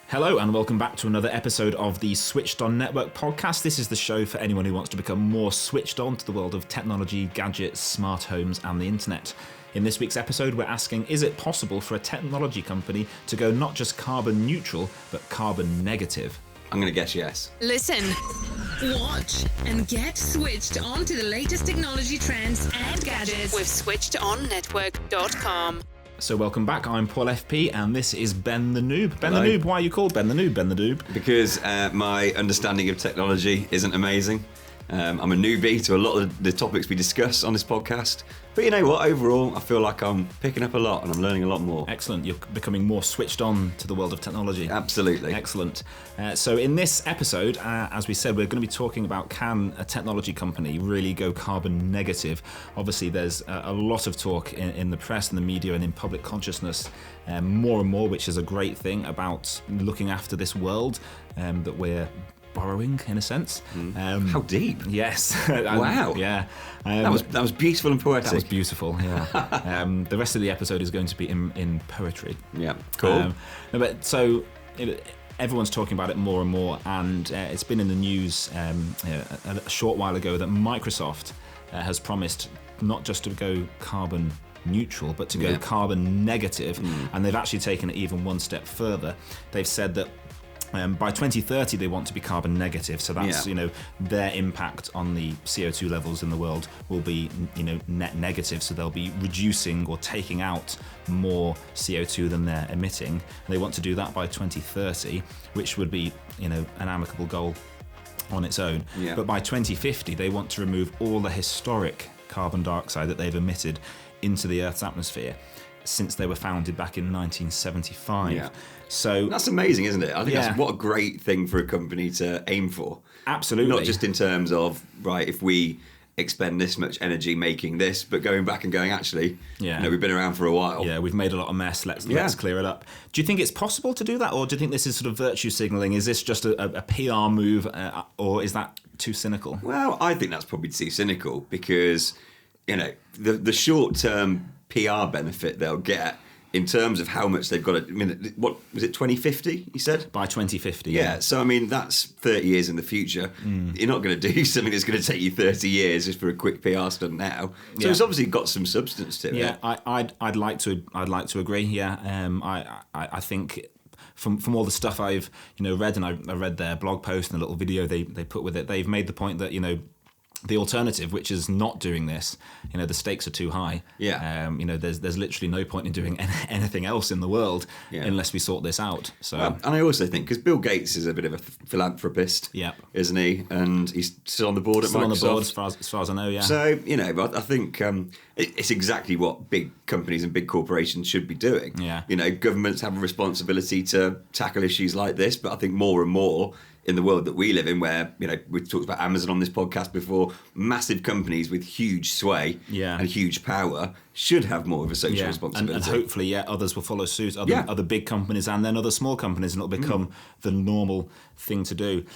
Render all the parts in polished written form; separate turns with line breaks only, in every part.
Hello and welcome back to another episode of the Switched On Network podcast. This is the show for anyone who wants to become more switched on to the world of technology, gadgets, smart homes and the internet. In this week's episode, we're asking, is it possible for a technology company to go not just carbon neutral, but carbon negative?
I'm going to guess yes.
Listen, watch, and get switched on to the latest technology trends and gadgets with switchedonnetwork.com.
So welcome back, I'm Paul FP, and this is Ben the Noob. Ben
Hello.
the Noob, why are you called Ben the Noob? Ben the Noob?
Because my understanding of technology isn't amazing. I'm a newbie to a lot of the topics we discuss on this podcast. But you know what, overall, I feel like I'm picking up a lot and I'm learning a lot more.
Excellent, you're becoming more switched on to the world of technology.
Absolutely.
Excellent. So in this episode, as we said, we're going to be talking about, can a technology company really go carbon negative? Obviously, there's a lot of talk in the press and the media and in public consciousness, more and more, which is a great thing, about looking after this world that we're borrowing, in a sense.
How deep?
Yes.
Wow.
Yeah.
That was beautiful and poetic.
That was beautiful, yeah. The rest of the episode is going to be in poetry.
Yeah, cool.
Everyone's talking about it more and more, and it's been in the news a short while ago that Microsoft has promised not just to go carbon neutral, but to go carbon negative, and they've actually taken it even one step further. They've said that by 2030 they want to be carbon negative, so that's their impact on the CO2 levels in the world will be net negative, so they'll be reducing or taking out more CO2 than they're emitting. And they want to do that by 2030, which would be an amicable goal on its own. But by 2050 they want to remove all the historic carbon dioxide that they've emitted into the Earth's atmosphere since they were founded back in 1975.
Yeah.
So
that's amazing, isn't it? I think that's what a great thing for a company to aim for.
Absolutely.
Not just in terms of, right, if we expend this much energy making this, but going back and going, actually, we've been around for a while.
Yeah, we've made a lot of mess. Let's clear it up. Do you think it's possible to do that, or do you think this is sort of virtue signalling? Is this just a PR move, or is that too cynical?
Well, I think that's probably too cynical, because the short-term PR benefit they'll get in terms of how much they've got to, what was it, 2050, you said?
By 2050,
yeah. So, that's 30 years in the future. You're not going to do something that's going to take you 30 years just for a quick PR stunt now. So it's obviously got some substance to it.
Yeah, I'd like to agree, yeah. I think from all the stuff I've read, and I read their blog post and a little video they put with it, they've made the point that, the alternative, which is not doing this, the stakes are too high.
Yeah.
There's literally no point in doing anything else in the world unless we sort this out. So,
and I also think, because Bill Gates is a bit of a philanthropist, isn't he? And he's still on the board at Microsoft.
On the board, as far as I know, yeah.
So, I think it's exactly what big companies and big corporations should be doing.
Yeah.
Governments have a responsibility to tackle issues like this, but I think more and more in the world that we live in, where we've talked about Amazon on this podcast before, massive companies with huge sway and huge power should have more of a social responsibility.
And hopefully, others will follow suit, other big companies and then other small companies, and it'll become the normal thing to do.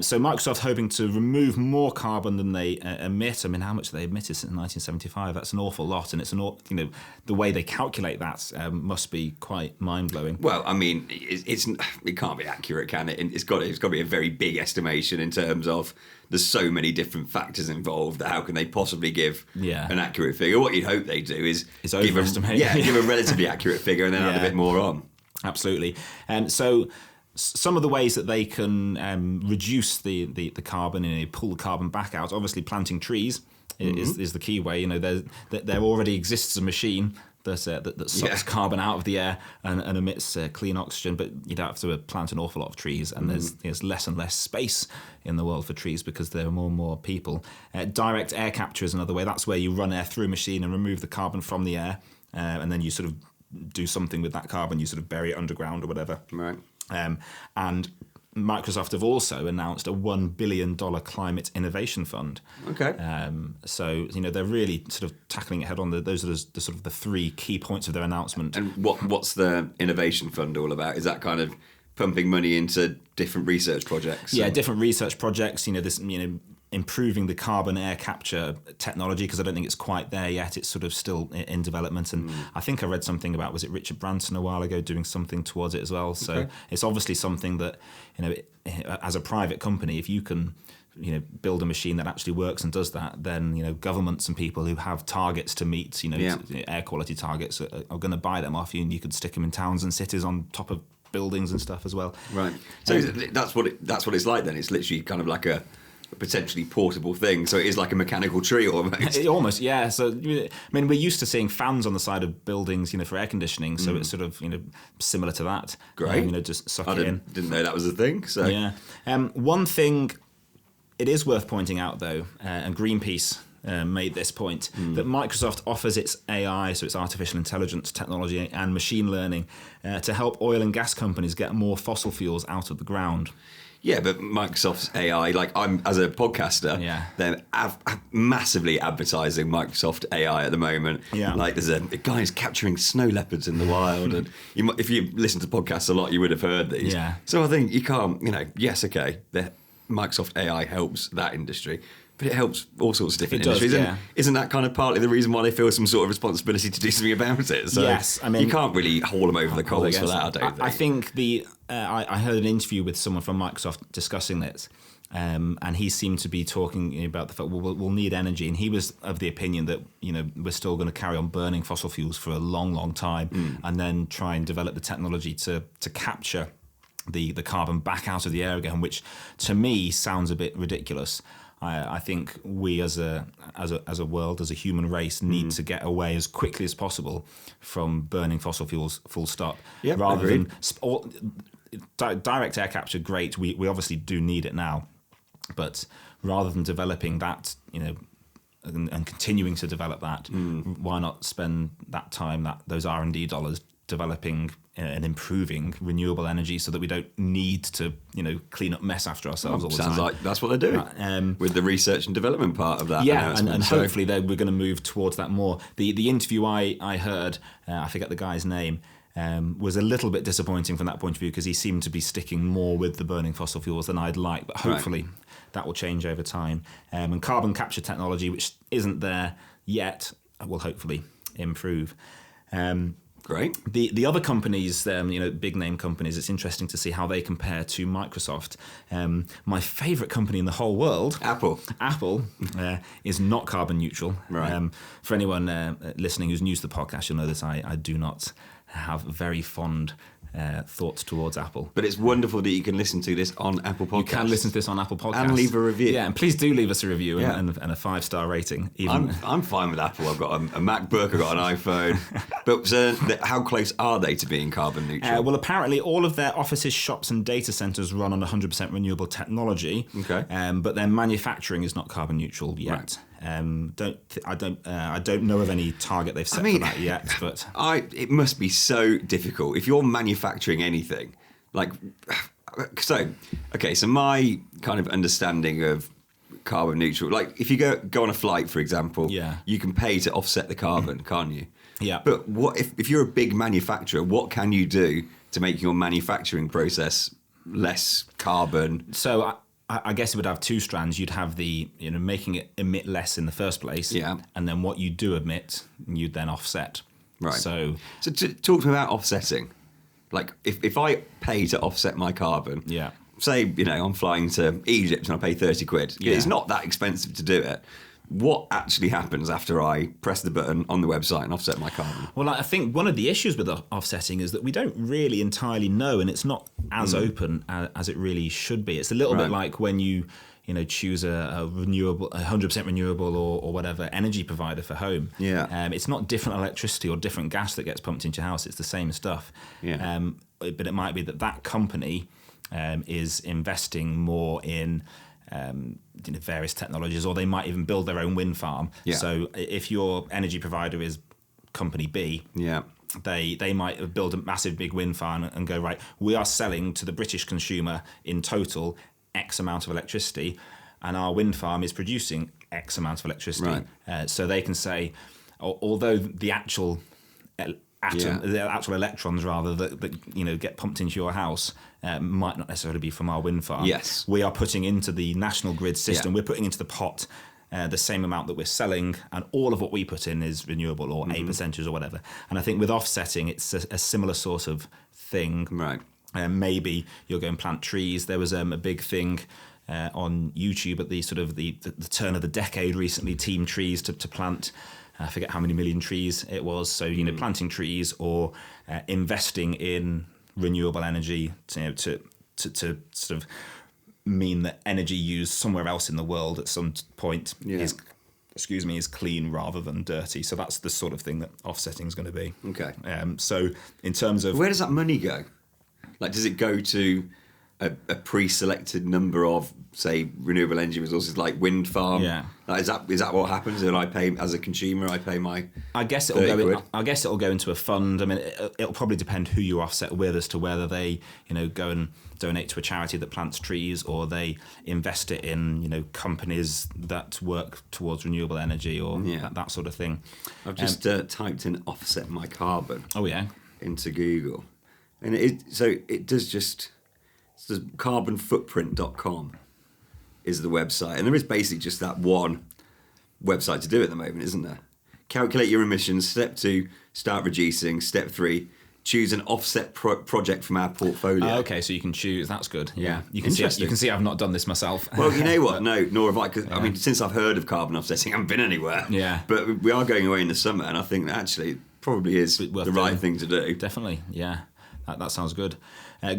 So Microsoft hoping to remove more carbon than they emit. How much have they emitted since 1975? That's an awful lot, and it's the way they calculate that must be quite mind-blowing.
Well, it can't be accurate, can it? It's got to be a very big estimation in terms of there's so many different factors involved that how can they possibly give an accurate figure? What you'd hope they do is
overestimate.
Give a relatively accurate figure and then add a bit more on.
Absolutely. So some of the ways that they can reduce the carbon and pull the carbon back out, obviously planting trees is the key way. There already exists a machine that sucks carbon out of the air and emits clean oxygen, but you don't have to plant an awful lot of trees, and there's less and less space in the world for trees because there are more and more people. Direct air capture is another way. That's where you run air through a machine and remove the carbon from the air, and then you sort of do something with that carbon. You sort of bury it underground or whatever.
Right.
And Microsoft have also announced a $1 billion climate innovation fund.
Okay.
So they're really sort of tackling it head on. Those are the sort of the three key points of their announcement.
And what's the innovation fund all about? Is that kind of pumping money into different research projects?
Yeah, different research projects. improving the carbon air capture technology, because I don't think it's quite there yet. It's sort of still in development. And I think I read something about, was it Richard Branson a while ago, doing something towards it as well. So it's obviously something that, as a private company, if you can build a machine that actually works and does that, then governments and people who have targets to meet, air quality targets are going to buy them off you, and you could stick them in towns and cities on top of buildings and stuff as well.
Right. So that's what it's like then. It's literally kind of like a potentially portable thing. So it is like a mechanical tree almost.
Almost, yeah. So I mean, we're used to seeing fans on the side of buildings, for air conditioning. So it's sort of similar to that.
Great.
Just suck it in.
Didn't know that was a thing. So
yeah. One thing it is worth pointing out though, and Greenpeace made this point, that Microsoft offers its AI, so its artificial intelligence technology and machine learning, to help oil and gas companies get more fossil fuels out of the ground.
Yeah, but Microsoft's AI, I'm as a podcaster, they're massively advertising Microsoft AI at the moment. Yeah. Like there's a guy who's capturing snow leopards in the wild, and if you listen to podcasts a lot, you would have heard these. Yeah. So I think you can't, yes, okay, Microsoft AI helps that industry, but it helps all sorts of different industries. Isn't that kind of partly the reason why they feel some sort of responsibility to do something about it? So yes, I mean, you can't really haul them over the coals for that, I don't think.
I think I heard an interview with someone from Microsoft discussing this, and he seemed to be talking about the fact we'll need energy, and he was of the opinion that we're still going to carry on burning fossil fuels for a long, long time, and then try and develop the technology to capture the carbon back out of the air again, which to me sounds a bit ridiculous. I think we as a world, as a human race, need to get away as quickly as possible from burning fossil fuels, full stop. Yep, rather agreed. Than direct air capture, great. We obviously do need it now, but rather than developing that, and continuing to develop that, why not spend that time, those R&D dollars, developing and improving renewable energy so that we don't need to, clean up mess after ourselves all the time.
Sounds like that's what they're doing with the research and development part of that.
Yeah, and hopefully we're going to move towards that more. The interview I heard, I forget the guy's name, was a little bit disappointing from that point of view, because he seemed to be sticking more with the burning fossil fuels than I'd like, but hopefully that will change over time. And carbon capture technology, which isn't there yet, will hopefully improve.
Great.
The other companies, big name companies, it's interesting to see how they compare to Microsoft. My favourite company in the whole world,
Apple,
is not carbon neutral.
Right.
For anyone listening who's new to the podcast, you'll know that I do not have very fond thoughts towards Apple.
But it's wonderful that you can listen to this on Apple Podcasts.
You can listen to this on Apple Podcasts.
And leave a review.
Yeah, and please do leave us a review and a 5-star rating.
I'm fine with Apple. I've got a MacBook, I've got an iPhone. But how close are they to being carbon neutral?
Well, apparently all of their offices, shops and data centres run on 100% renewable technology. Okay. But their manufacturing is not carbon neutral yet. Right. I don't know of any target they've set for that yet, but
it must be so difficult if you're manufacturing anything. So my kind of understanding of carbon neutral, like if you go on a flight, for example, you can pay to offset the carbon, can't you?
Yeah.
But what if you're a big manufacturer? What can you do to make your manufacturing process less carbon?
So I guess it would have two strands. You'd have the, making it emit less in the first place. Yeah. And then what you do emit, you'd then offset.
Right. So talk to me about offsetting. Like if I pay to offset my carbon, say, I'm flying to Egypt and I pay 30 quid. Yeah. It's not that expensive to do it. What actually happens after I press the button on the website and offset my carbon?
Well, I think one of the issues with offsetting is that we don't really entirely know, and it's not as open as it really should be. It's a little bit like when you choose a renewable, 100% renewable or whatever energy provider for home. Yeah. It's not different electricity or different gas that gets pumped into your house. It's the same stuff. Yeah. But it might be that company is investing more in various technologies, or they might even build their own wind farm. Yeah. So if your energy provider is company B, they might build a massive big wind farm and go, right, we are selling to the British consumer in total X amount of electricity, and our wind farm is producing X amount of electricity. Right. So they can say, although the actual the actual electrons rather that get pumped into your house might not necessarily be from our wind farm.
Yes.
We are putting into the national grid system. We're putting into the pot the same amount that we're selling, and all of what we put in is renewable or a percentage or whatever. And I think with offsetting, it's a similar sort of thing.
Right.
Maybe you'll go and plant trees. There was a big thing on YouTube at the sort of the turn of the decade recently, team trees to plant. I forget how many million trees it was. So planting trees or investing in renewable energy to sort of mean that energy used somewhere else in the world at some point is clean rather than dirty. So that's the sort of thing that offsetting is going to be.
Okay.
So in terms of
where does that money go? Like, does it go to a pre-selected number of, say, renewable energy resources like wind farm?
Yeah.
Like, is that what happens? And I pay, as a consumer, I pay my.
I guess it'll go into a fund. I mean, it'll probably depend who you offset with as to whether they go and donate to a charity that plants trees, or they invest it in companies that work towards renewable energy or that sort of thing.
I've just typed in offset my carbon.
Oh yeah.
Into Google, and it does just. So carbonfootprint.com is the website, and there is basically just that one website to do it at the moment, isn't there? Calculate your emissions. Step 2, start reducing. Step 3, choose an offset project from our portfolio.
Okay, so you can choose. That's good. Yeah, you can
Interesting.
see I've not done this myself.
Well, you know what? No, nor have I. Because I mean, since I've heard of carbon offsetting, I haven't been anywhere.
Yeah,
but we are going away in the summer, and I think that actually it probably is the right thing to do.
Definitely, yeah. That sounds good.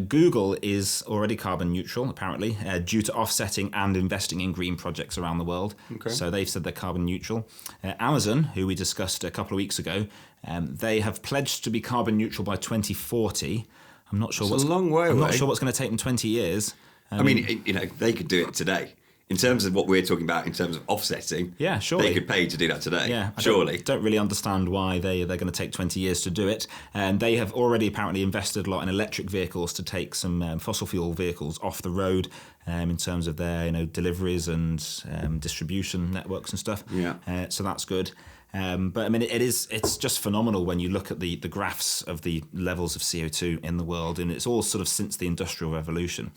Google is already carbon neutral, apparently, due to offsetting and investing in green projects around the world. Okay. So they've said they're carbon neutral. Amazon, who we discussed a couple of weeks ago, they have pledged to be carbon neutral by 2040. I'm not sure.
It's a long way away.
I'm not sure what's going to take them 20 years.
I mean, they could do it today. In terms of what we're talking about, in terms of offsetting, surely they could pay to do that today. Yeah, surely.
Don't really understand why they're going to take 20 years to do it. And they have already apparently invested a lot in electric vehicles to take some fossil fuel vehicles off the road in terms of their deliveries and distribution networks and stuff.
Yeah.
So that's good. But I mean, it's just phenomenal when you look at the graphs of the levels of CO2 in the world, and it's all sort of since the Industrial Revolution.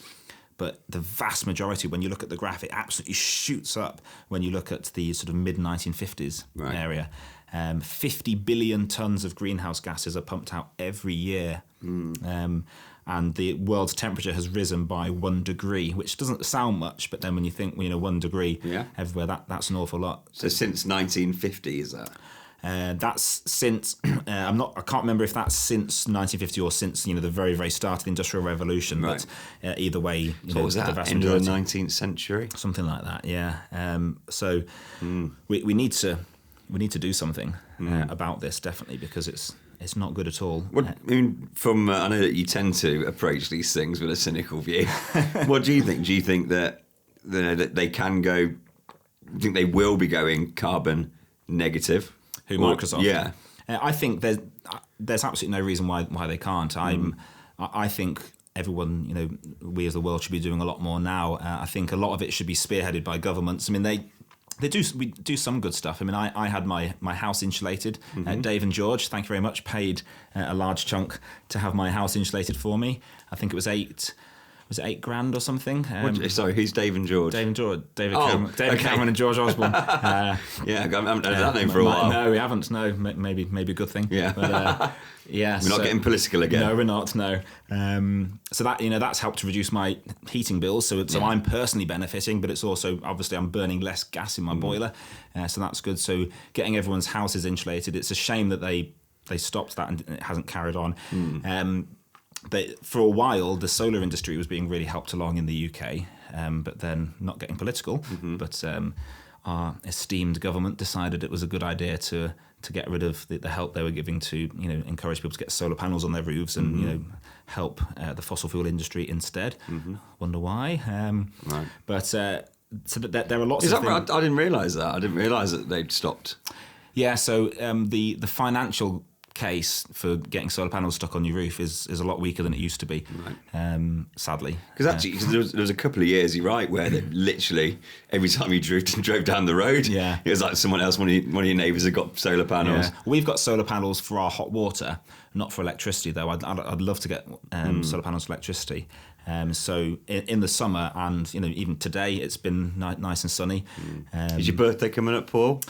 But the vast majority, when you look at the graph, it absolutely shoots up when you look at the sort of mid-1950s area. 50 billion tons of greenhouse gases are pumped out every year. And the world's temperature has risen by 1 degree, which doesn't sound much, but then when you think, 1 degree everywhere, that's an awful lot.
So since 1950, is that?
That's since I can't remember if that's since 1950 or since the very, very start of the Industrial Revolution. Right. But either way,
what was that? End of the 19th century,
something like that. Yeah. So we need to do something about this, definitely, because it's not good at all.
What, I mean, I know that you tend to approach these things with a cynical view. What do you think? Do you think that they can go? Do you think they will be going carbon negative?
Who, Microsoft?
Yeah.
I think there's absolutely no reason why they can't. I think everyone, we as the world should be doing a lot more now. I think a lot of it should be spearheaded by governments. I mean, we do some good stuff. I mean, I had my house insulated. Dave and George, thank you very much, paid a large chunk to have my house insulated for me. I think it was $8,000 or something?
Sorry, who's Dave and George?
David Cameron and George Osborne.
I haven't heard that name for a while.
No, we haven't. No, maybe a good thing.
Yeah,
but,
we're not getting political again.
No, we're not. No. So that that's helped to reduce my heating bills. So I'm personally benefiting, but it's also obviously I'm burning less gas in my boiler. So that's good. So getting everyone's houses insulated. It's a shame that they stopped that and it hasn't carried on. But for a while, the solar industry was being really helped along in the UK, but then not getting political. But our esteemed government decided it was a good idea to get rid of the help they were giving to encourage people to get solar panels on their roofs and help the fossil fuel industry instead. Wonder why?
Right.
But so that there are lots.
Is
of
that right? I didn't realise that. I didn't realise that they'd stopped.
Yeah. So the financial case for getting solar panels stuck on your roof is a lot weaker than it used to be, sadly.
Because actually, there was a couple of years, you're right, where literally every time you drove down the road, it was like someone else, one of your neighbours had got solar panels.
Yeah. We've got solar panels for our hot water, not for electricity though. I'd love to get solar panels for electricity. So in the summer, and even today, it's been nice and sunny.
Is your birthday coming up, Paul?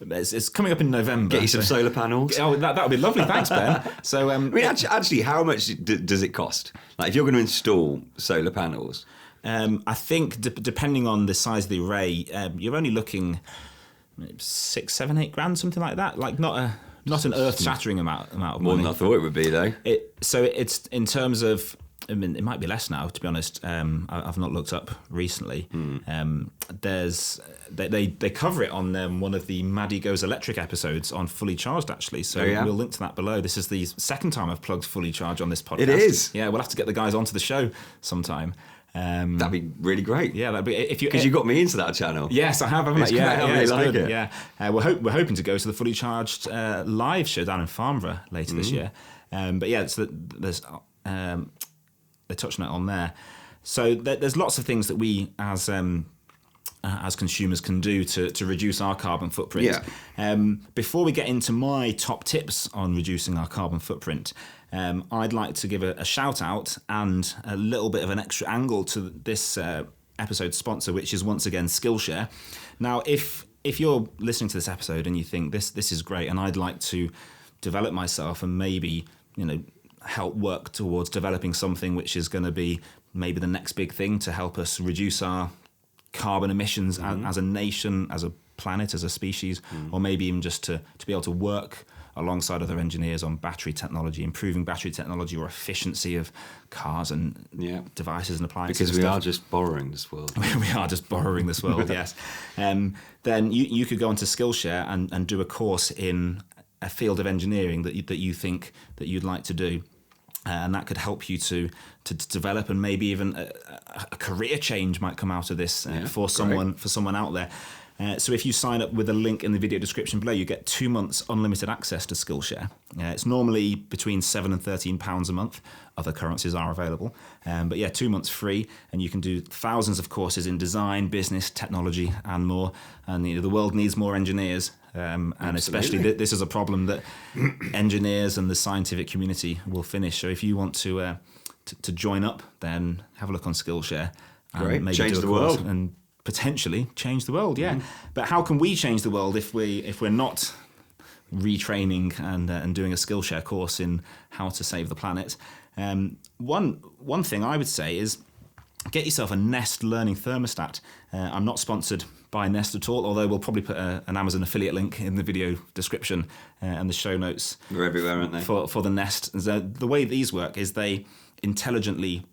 It's coming up in November.
Get you some solar panels.
Oh, that would be lovely. Thanks, Ben. So,
actually, how much does it cost? Like, if you're going to install solar panels,
I think depending on the size of the array, you're only looking 6, 7, 8 grand, something like that. Like not an earth-shattering amount of money.
More than I thought it would be, though.
So it's in terms of. I mean, it might be less now, to be honest. I've not looked up recently. They cover it on one of the Maddie Goes Electric episodes on Fully Charged, actually. So we'll link to that below. This is the second time I've plugged Fully Charged on this podcast.
It is.
Yeah, we'll have to get the guys onto the show sometime.
That'd be really great.
Yeah, that'd be
because you got me into that channel.
Yes, I have. Haven't I?
Yeah, I really like it.
Yeah, we're hoping to go to the Fully Charged live show down in Farnborough later this year. But yeah, there's. They touched on it on there. So there's lots of things that we as consumers can do to reduce our carbon footprint. Yeah. Before we get into my top tips on reducing our carbon footprint, I'd like to give a shout out and a little bit of an extra angle to this episode sponsor, which is once again Skillshare. Now, if you're listening to this episode and you think this is great and I'd like to develop myself and maybe help work towards developing something which is going to be maybe the next big thing to help us reduce our carbon emissions as a nation, as a planet, as a species, or maybe even just to be able to work alongside other engineers on battery technology, improving battery technology or efficiency of cars and devices and appliances.
Because we are just borrowing this world.
We are just borrowing this world, yes. Then you could go onto Skillshare and do a course in a field of engineering that you think that you'd like to do, and that could help you to develop, and maybe even a career change might come out of this for someone out there. So if you sign up with a link in the video description below, you get 2 months unlimited access to Skillshare. It's normally between £7 and £13 a month. Other currencies are available. But 2 months free, and you can do thousands of courses in design, business, technology, and more. And the world needs more engineers. And especially this is a problem that engineers and the scientific community will finish. So if you want to join up, then have a look on Skillshare.
Great, maybe change the world.
And potentially change the world, But how can we change the world if we're not retraining and doing a Skillshare course in how to save the planet? One thing I would say is get yourself a Nest learning thermostat. I'm not sponsored by Nest at all, although we'll probably put an Amazon affiliate link in the video description and the show notes.
They're everywhere, aren't they?
For the Nest. The way these work is they intelligently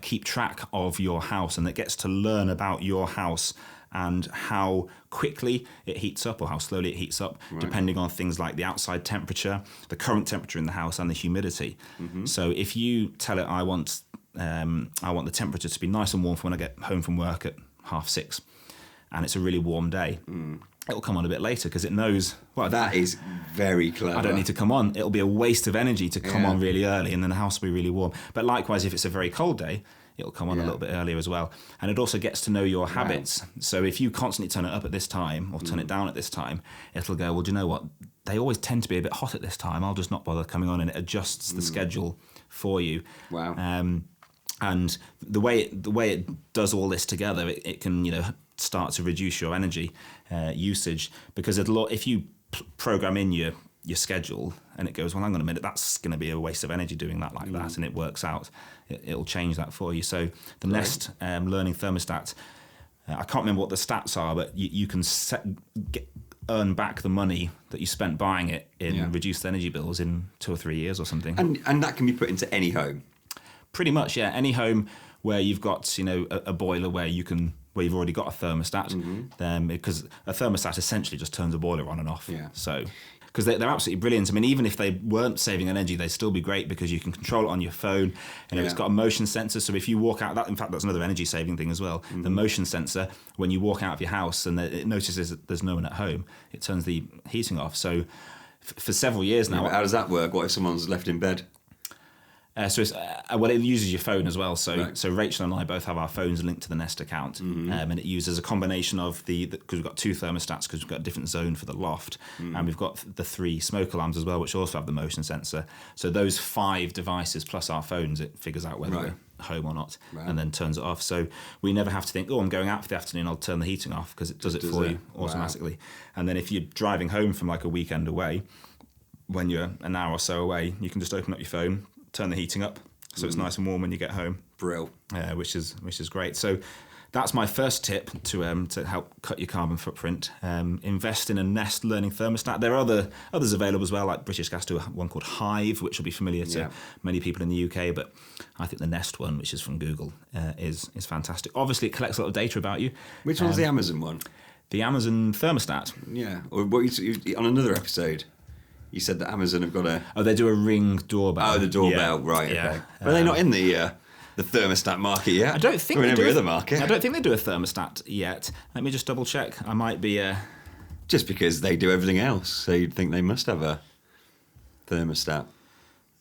keep track of your house, and it gets to learn about your house and how quickly it heats up or how slowly it heats up, depending on things like the outside temperature, the current temperature in the house, and the humidity. So if you tell it, I want the temperature to be nice and warm for when I get home from work at 6:30, and it's a really warm day, it'll come on a bit later because it knows, well,
that is very clever.
I don't need to come on. It'll be a waste of energy to come on really early, and then the house will be really warm. But likewise, if it's a very cold day, it'll come on a little bit earlier as well. And it also gets to know your habits. So if you constantly turn it up at this time or turn it down at this time, it'll go, well, do you know what? They always tend to be a bit hot at this time. I'll just not bother coming on, and it adjusts the schedule for you.
Wow.
And the way it does all this together, it can start to reduce your energy usage, because if you program in your schedule and it goes, well, hang on a minute, that's going to be a waste of energy doing that like that, and it works out, it'll change that for you. So the Nest learning thermostat, I can't remember what the stats are, but you can earn back the money that you spent buying it in reduced energy bills in 2 or 3 years or something.
And that can be put into any home.
Pretty much, yeah. Any home where you've got a boiler where you've already got a thermostat, because a thermostat essentially just turns a boiler on and off.
Yeah.
So, because they're absolutely brilliant. I mean, even if they weren't saving energy, they'd still be great because you can control it on your phone. It's got a motion sensor, so if you walk out, in fact, that's another energy saving thing as well. The motion sensor, when you walk out of your house and it notices that there's no one at home, it turns the heating off. So for several years now.
How does that work? What if someone's left in bed?
So it's, it uses your phone as well. So So Rachel and I both have our phones linked to the Nest account, and it uses a combination of because we've got 2 thermostats, because we've got a different zone for the loft, and we've got the 3 smoke alarms as well, which also have the motion sensor. So those 5 devices plus our phones, it figures out whether we're home or not, and then turns it off. So we never have to think, I'm going out for the afternoon, I'll turn the heating off, because it does it for you automatically. Wow. And then if you're driving home from like a weekend away, when you're an hour or so away, you can just open up your phone, turn the heating up, so it's nice and warm when you get home.
Brill.
Which is great. So that's my first tip to help cut your carbon footprint. Invest in a Nest learning thermostat. There are others available as well, like British Gas do one called Hive, which will be familiar to many people in the UK. But I think the Nest one, which is from Google, is fantastic. Obviously, it collects a lot of data about you.
Which one's the Amazon one?
The Amazon thermostat.
Yeah. Or what you on another episode? You said that Amazon have got a...
Oh, they do a Ring doorbell.
Oh, the doorbell, right, okay. But are they not in the thermostat market yet?
I don't think
they
do.
Every other market.
I don't think they do a thermostat yet. Let me just double check. I might be...
Just because they do everything else, so you'd think they must have a thermostat.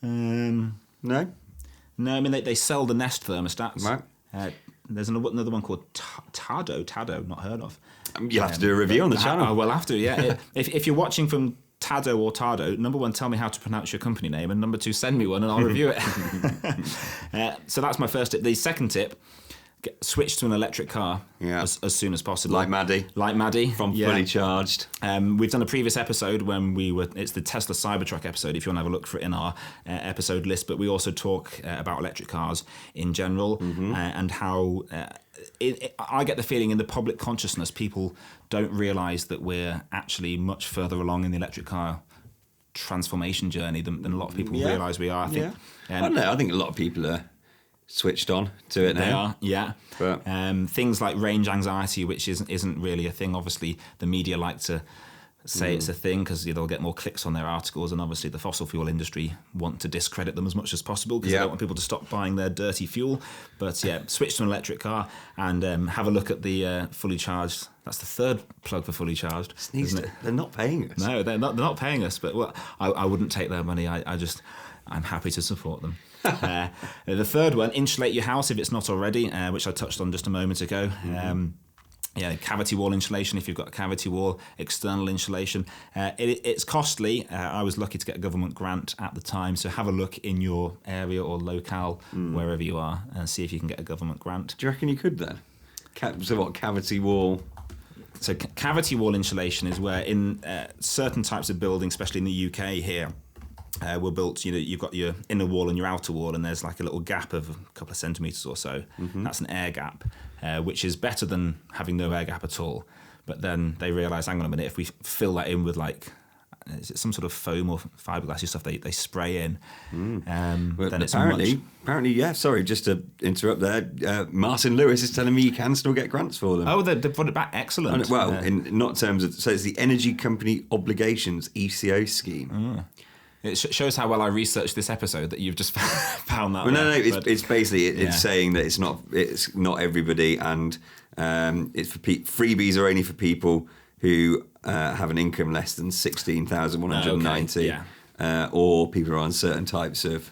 No?
No, I mean, they sell the Nest thermostats.
Right.
There's another one called Tardo, not heard of.
You'll have to do a review on the channel.
I will have to, yeah. if you're watching from Tardo or Tardo, number 1, tell me how to pronounce your company name, and number 2, send me one and I'll review it. So that's my first tip. The second tip, switch to an electric car as soon as possible.
Like Maddie. From Fully Charged.
We've done a previous episode when it's the Tesla Cybertruck episode, if you want to have a look for it in our episode list, but we also talk about electric cars in general, and how... I get the feeling in the public consciousness, people don't realise that we're actually much further along in the electric car transformation journey than a lot of people realise we are. I think.
I don't know. I think a lot of people are switched on to it now.
They are, yeah.
But
things like range anxiety, which isn't really a thing. Obviously, the media like to say it's a thing because they'll get more clicks on their articles, and obviously the fossil fuel industry want to discredit them as much as possible because they don't want people to stop buying their dirty fuel. But switch to an electric car and have a look at the Fully Charged. That's the third plug for Fully Charged, isn't it?
They're not paying us.
No, they're not paying us, but I wouldn't take their money. I'm happy to support them. The third one, insulate your house if it's not already, which I touched on just a moment ago. Cavity wall insulation if you've got a cavity wall, external insulation. It's costly. I was lucky to get a government grant at the time, so have a look in your area or locale, wherever you are, and see if you can get a government grant.
Do you reckon you could then? So what, cavity wall?
So cavity wall insulation is where in certain types of buildings, especially in the UK here, were built, you've got your inner wall and your outer wall, and there's like a little gap of a couple of centimetres or so. That's an air gap, which is better than having no air gap at all. But then they realise, hang on a minute, if we fill that in with is it some sort of foam or fiberglassy stuff they spray in, then it's
apparently, yeah, sorry, just to interrupt there, Martin Lewis is telling me you can still get grants for them.
Oh, they've put it back, excellent.
Well, in not terms of, so it's the Energy Company Obligations ECO scheme.
It shows how well I researched this episode that you've just found that.
Well, no, it's basically it's saying that it's not everybody, and it's for freebies are only for people who have an income less than 16,190, or people who are on certain types of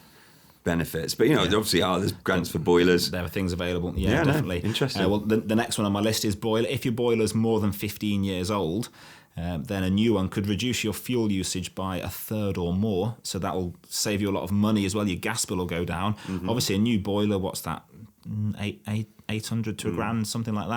benefits. But there obviously there's grants for boilers.
There are things available. Yeah, definitely.
Interesting.
Well, the next one on my list is boiler. If your boiler's more than 15 years old, then a new one could reduce your fuel usage by a third or more. So that will save you a lot of money as well. Your gas bill will go down. Obviously, a new boiler, what's that? 800 to a grand, something like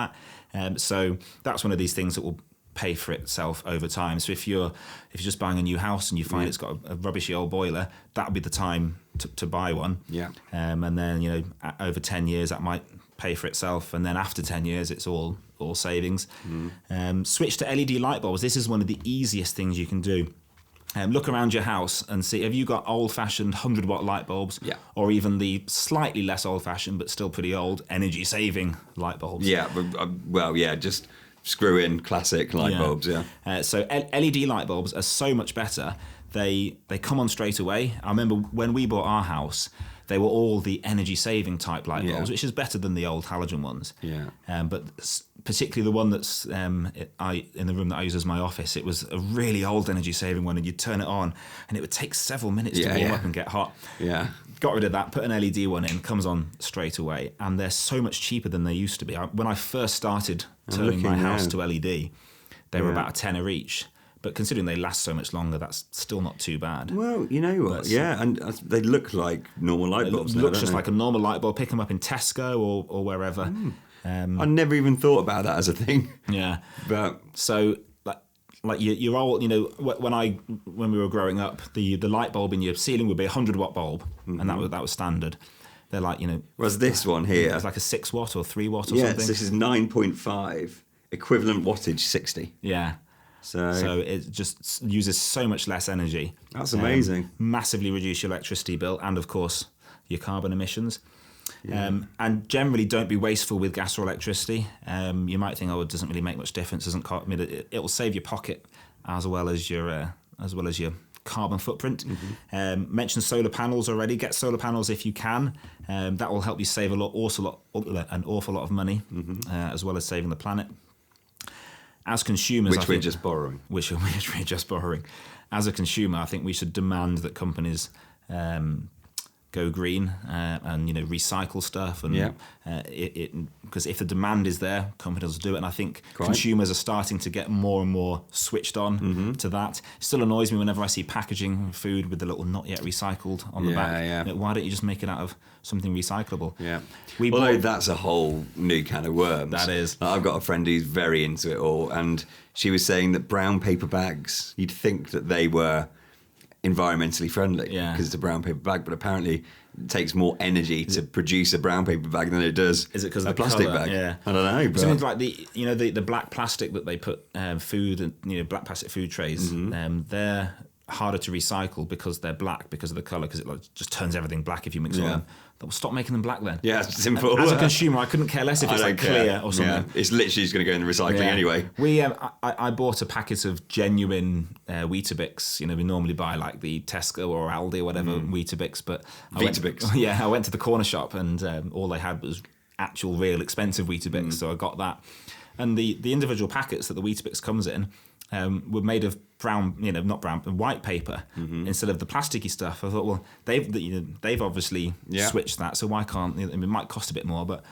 that. So that's one of these things that will pay for itself over time. So if you're just buying a new house and you find it's got a rubbishy old boiler, that'll be the time to buy one.
Yeah.
And then over 10 years that might pay for itself, and then after 10 years it's all savings. Switch to LED light bulbs. This is one of the easiest things you can do. Look around your house and see, have you got old-fashioned 100-watt light bulbs, or even the slightly less old-fashioned but still pretty old energy-saving light bulbs?
Yeah, just screw in classic light bulbs.
So LED light bulbs are so much better. They come on straight away. I remember when we bought our house, they were all the energy-saving type light bulbs, which is better than the old halogen ones.
Yeah.
But particularly the one that's in the room that I use as my office. It was a really old energy saving one, and you'd turn it on and it would take several minutes to warm up and get hot.
Yeah.
Got rid of that, put an LED one in, comes on straight away, and they're so much cheaper than they used to be. When I first started turning my house to LED, they were about a tenner each. But considering they last so much longer, that's still not too bad.
Well, you know what? And they look like normal light bulbs.
It looks just like a normal light bulb. Pick them up in Tesco or wherever.
I never even thought about that as a thing.
Yeah.
But
so like your old, when we were growing up, the light bulb in your ceiling would be a 100-watt bulb, and that was standard. They're like,
whereas this one here,
it's like a 6-watt or 3-watt or something.
Yes, this is 9.5, equivalent wattage 60.
Yeah. So it just uses so much less energy.
That's amazing.
Massively reduce your electricity bill and, of course, your carbon emissions. Yeah. And generally, don't be wasteful with gas or electricity. You might think, it doesn't really make much difference. It will save your pocket as well as your carbon footprint. Mm-hmm. Mentioned solar panels already. Get solar panels if you can. That will help you save an awful lot of money, as well as saving the planet. As consumers,
which we're just borrowing.
Which we're just borrowing. As a consumer, I think we should demand that companies go green and recycle stuff, and because if the demand is there, companies will do it. And I think consumers are starting to get more and more switched on to that. It still annoys me whenever I see packaging food with the little not yet recycled on the back. Yeah. Why don't you just make it out of something recyclable?
Yeah. Although that's a whole new can of worms.
That is.
I've got a friend who's very into it all, and she was saying that brown paper bags, you'd think that they were environmentally friendly because it's a brown paper bag, but apparently it takes more energy to produce a brown paper bag than it does
a
plastic
colour?
bag.
Yeah,
I don't know. But
something like the black plastic that they put food and black plastic food trays. They're harder to recycle because they're black because of the colour, because it just turns everything black if you mix it on. They'll stop making them black then.
Yeah, it's simple.
As a consumer, I couldn't care less if it's like clear or something.
Yeah. It's literally just going to go in the recycling anyway.
I bought a packet of genuine Weetabix. We normally buy like the Tesco or Aldi or whatever Weetabix, but I went to the corner shop and all they had was actual real expensive Weetabix, so I got that. And the individual packets that the Weetabix comes in were made of white paper instead of the plasticky stuff. I thought, well, they've obviously switched that, so why can't? It might cost a bit more, but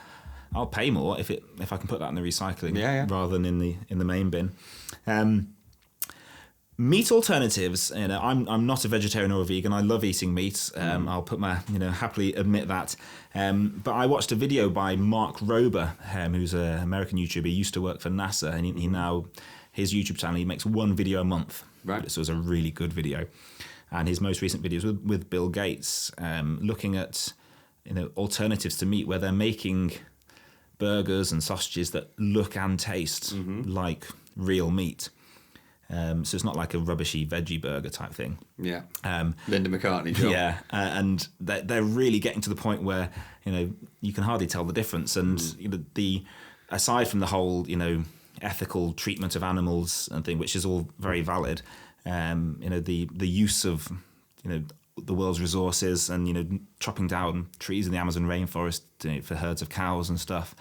I'll pay more if I can put that in the recycling rather than in the main bin. Meat alternatives. I'm not a vegetarian or a vegan. I love eating meat. I'll happily admit that. But I watched a video by Mark Rober, who's an American YouTuber. He used to work for NASA, and he now, his YouTube channel, he makes one video a month. Right. So it was a really good video. And his most recent videos with Bill Gates, looking at alternatives to meat, where they're making burgers and sausages that look and taste like real meat. So it's not like a rubbishy veggie burger type thing. Yeah.
Linda McCartney job.
Yeah. And they're really getting to the point where, you can hardly tell the difference. And aside from the whole, ethical treatment of animals and thing, which is all very valid, the use of, the world's resources and, chopping down trees in the Amazon rainforest for herds of cows and stuff.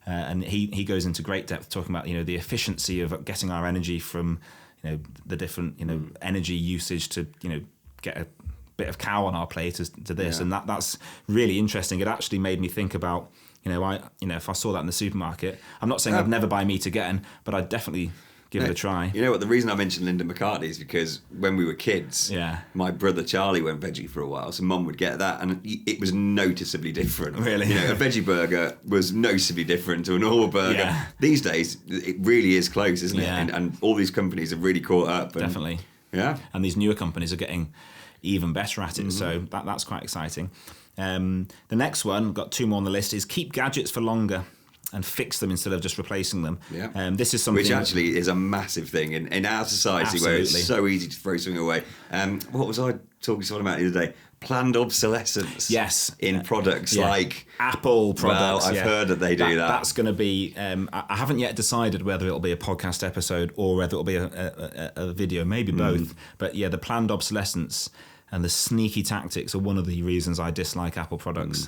And he goes into great depth talking about, the efficiency of getting our energy from, the different, energy usage to, get a bit of cow on our plate to this. And that's really interesting. It actually made me think about, if I saw that in the supermarket, I'm not saying I'd never buy meat again, but I'd definitely give it a try.
You know what? The reason I mentioned Linda McCartney is because when we were kids, my brother Charlie went veggie for a while, so Mum would get that, and it was noticeably different.
Really?
A veggie burger was noticeably different to a normal burger. Yeah. These days, it really is close, isn't it? And all these companies have really caught up.
Definitely.
Yeah.
And these newer companies are getting even better at it, so that's quite exciting. The next one, got two more on the list, is keep gadgets for longer and fix them instead of just replacing them. Yeah. This is something
which actually is a massive thing in our society. Absolutely. Where it's so easy to throw something away. What was I talking to someone about the other day? Planned obsolescence.
Yes.
In products like
Apple products.
Well, I've heard that they do that.
That's going to be. I haven't yet decided whether it'll be a podcast episode or whether it'll be a video. Maybe both. But the planned obsolescence and the sneaky tactics are one of the reasons I dislike Apple products.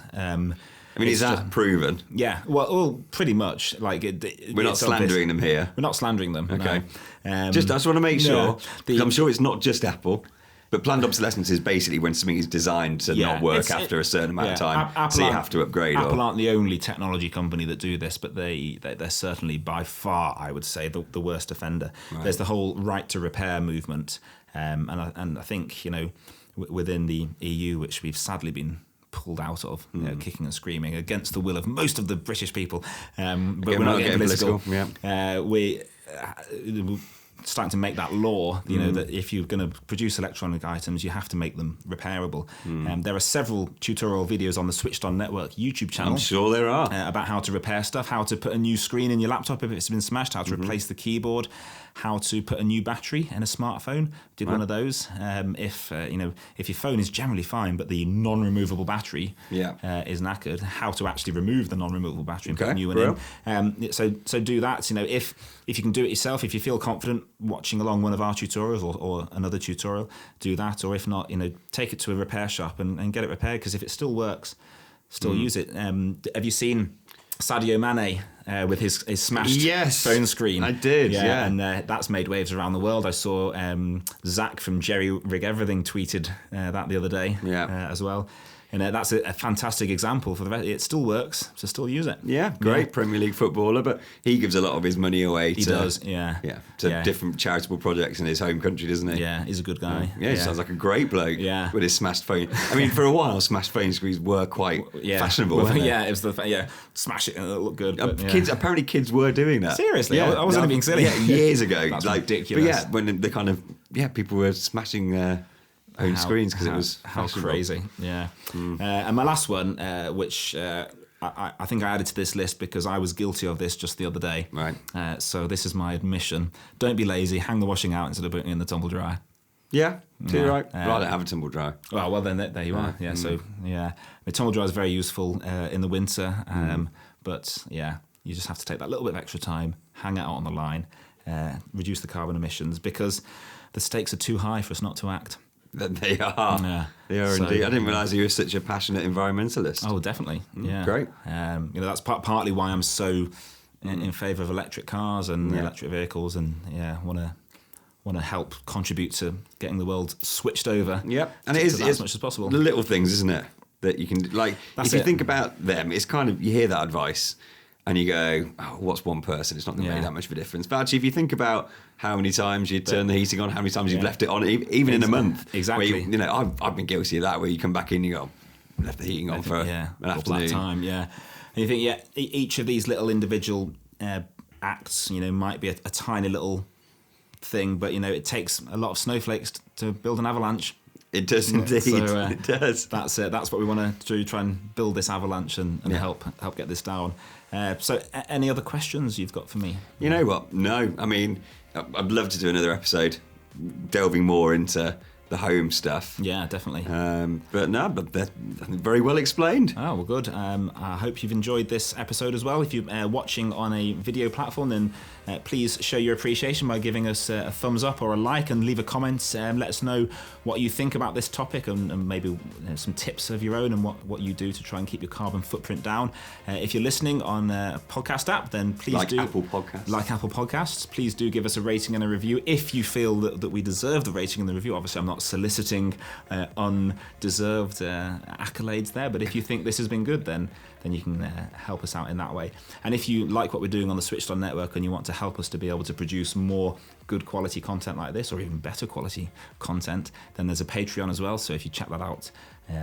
I mean, is that proven?
Yeah, well, pretty much. Like
we're not slandering them here.
We're not slandering them.
Okay.
No.
I just want to make sure. I'm sure it's not just Apple. But planned obsolescence is basically when something is designed to not work after a certain amount of time, so you have to upgrade.
Apple aren't the only technology company that do this, but they're certainly by far, I would say, the worst offender. Right. There's the whole right to repair movement, and I think, you know, within the EU, which we've sadly been pulled out of, you know, kicking and screaming against the will of most of the British people. But we're not getting political. We're starting to make that law, you know, that if you're going to produce electronic items, you have to make them repairable. There are several tutorial videos on the Switched On Network YouTube channel.
I'm sure there are.
About how to repair stuff, how to put a new screen in your laptop if it's been smashed, how to replace the keyboard, how to put a new battery in a smartphone. Did one of those. If your phone is generally fine, but the non-removable battery is knackered, how to actually remove the non-removable battery and put a new one in. So do that. You know, if you can do it yourself, if you feel confident watching along one of our tutorials or another tutorial, do that. Or if not, you know, take it to a repair shop and get it repaired, because if it still works, still use it. Have you seen Sadio Mane with his smashed phone screen?
I did,
and that's made waves around the world. I saw Zach from Jerry Rig Everything tweeted that the other day as well. And that's a fantastic example for the rest. It still works, so still use it.
Yeah, great Premier League footballer, but he gives a lot of his money away to different charitable projects in his home country, doesn't he?
Yeah, he's a good guy.
Yeah, he sounds like a great bloke with his smashed phone. I mean, for a while, smashed phone screens were quite fashionable, weren't they?
It was smash it and it'll look good.
Apparently kids were doing that.
Seriously? I wasn't being silly.
Yeah, years ago.
That's ridiculous.
But yeah, when the kind of, people were smashing own screens because it was
how crazy. And my last one, which I think I added to this list because I was guilty of this just the other day.
Right.
So this is my admission. Don't be lazy. Hang the washing out instead of putting it in the tumble dryer.
Yeah, too right. I don't have a tumble dryer.
Well, then there you are. Yeah. So the tumble dryer is very useful in the winter. But you just have to take that little bit of extra time, hang it out on the line, reduce the carbon emissions, because the stakes are too high for us not to act.
They are. They are indeed. I didn't realise you were such a passionate environmentalist.
Oh, definitely. Yeah.
Great.
That's partly why I'm so in favour of electric cars and electric vehicles, and want to help contribute to getting the world switched over.
Yep. And it is
as much as possible.
The little things, isn't it, that you can if you think about them, it's kind of, you hear that advice and you go, oh, what's one person? It's not going to make that much of a difference. But actually, if you think about how many times you turn the heating on, how many times you've left it on, even in a month.
Exactly.
Where I've been guilty of that, where you come back in and you go, left the heating on for an afternoon.
Time, And you think, each of these little individual acts, might be a tiny little thing, but, it takes a lot of snowflakes to build an avalanche.
It does indeed. So, it does.
That's it. That's what we want to do. Try and build this avalanche and help get this down. So, any other questions you've got for me?
You know what? No. I mean, I'd love to do another episode delving more into the home stuff.
Yeah, definitely.
But they're very well explained.
Oh, well, good. I hope you've enjoyed this episode as well. If you're watching on a video platform, then please show your appreciation by giving us a thumbs up or a like, and leave a comment. Let us know what you think about this topic, and maybe some tips of your own and what you do to try and keep your carbon footprint down. If you're listening on a podcast app, then please
Apple Podcasts.
Like Apple Podcasts. Please do give us a rating and a review if you feel that we deserve the rating and the review. Obviously, I'm not soliciting undeserved accolades there, but if you think this has been good, then you can help us out in that way. And if you like what we're doing on the Switched On Network and you want to help us to be able to produce more good quality content like this, or even better quality content, then there's a Patreon as well. So if you check that out,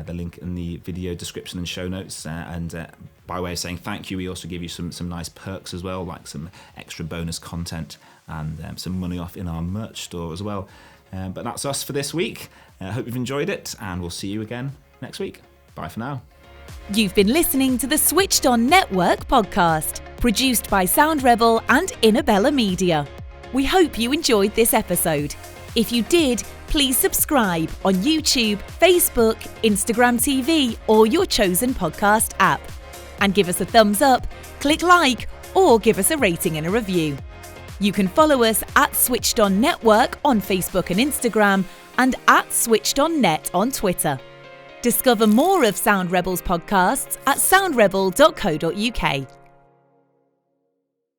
the link in the video description and show notes, and by way of saying thank you, we also give you some nice perks as well, like some extra bonus content and some money off in our merch store as well. But that's us for this week. Hope you've enjoyed it, and we'll see you again next week. Bye for now.
You've been listening to the Switched On Network podcast, produced by Sound Rebel and Innobella Media. We hope you enjoyed this episode. If you did, please subscribe on YouTube, Facebook, Instagram TV, or your chosen podcast app. And give us a thumbs up, click like, or give us a rating and a review. You can follow us at Switched On Network on Facebook and Instagram, and at Switched On Net on Twitter. Discover more of Sound Rebels podcasts at soundrebel.co.uk.